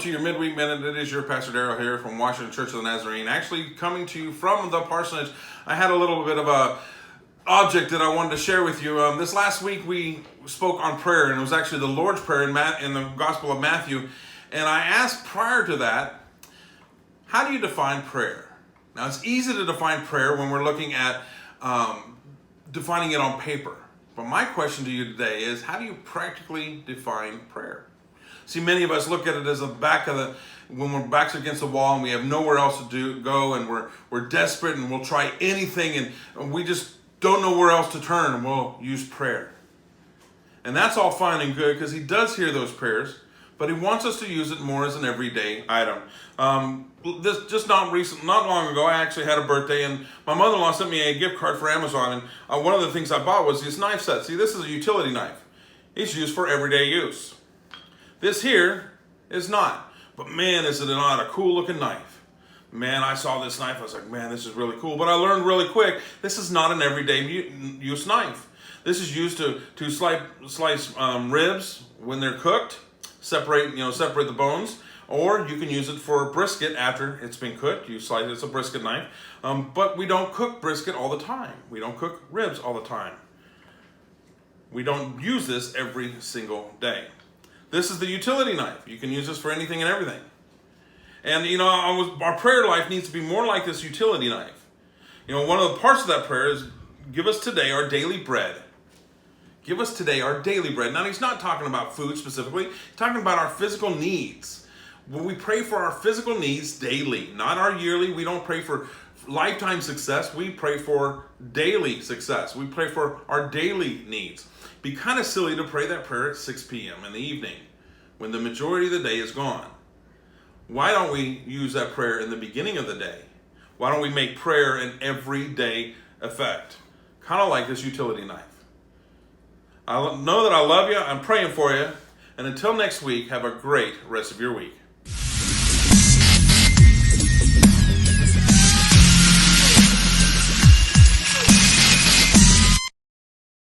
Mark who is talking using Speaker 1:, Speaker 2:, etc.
Speaker 1: to your Midweek Minute. It is your Pastor Darrell here from Washington Church of the Nazarene. Actually coming to you from the parsonage. I had a little bit of a object that I wanted to share with you. This last week we spoke on prayer, and it was actually the Lord's Prayer in the Gospel of Matthew. And I asked prior to that, how do you define prayer? Now it's easy to define prayer when we're looking at defining it on paper. But my question to you today is, how do you practically define prayer? See, many of us look at it as when we're backs against the wall and we have nowhere else to go, and we're desperate and we'll try anything and we just don't know where else to turn, and we'll use prayer. And that's all fine and good because he does hear those prayers, but he wants us to use it more as an everyday item. Not long ago, I actually had a birthday, and my mother-in-law sent me a gift card for Amazon, and one of the things I bought was this knife set. See, this is a utility knife. It's used for everyday use. This here is not. But man, is it not a cool looking knife. Man, I saw this knife, I was like, man, this is really cool. But I learned really quick, this is not an everyday use knife. This is used to slice ribs when they're cooked, separate the bones, or you can use it for brisket after it's been cooked. You slice it, it's a brisket knife. But we don't cook brisket all the time. We don't cook ribs all the time. We don't use this every single day. This is the utility knife. You can use this for anything and everything. And our prayer life needs to be more like this utility knife. One of the parts of that prayer is, give us today our daily bread. Give us today our daily bread. Now, he's not talking about food specifically. He's talking about our physical needs. When we pray for our physical needs daily, not our yearly. We don't pray for lifetime success. We pray for daily success. We pray for our daily needs. Be kind of silly to pray that prayer at 6 p.m. in the evening when the majority of the day is gone. Why don't we use that prayer in the beginning of the day? Why don't we make prayer an everyday effect? Kind of like this utility knife. I know that I love you. I'm praying for you. And until next week, have a great rest of your week.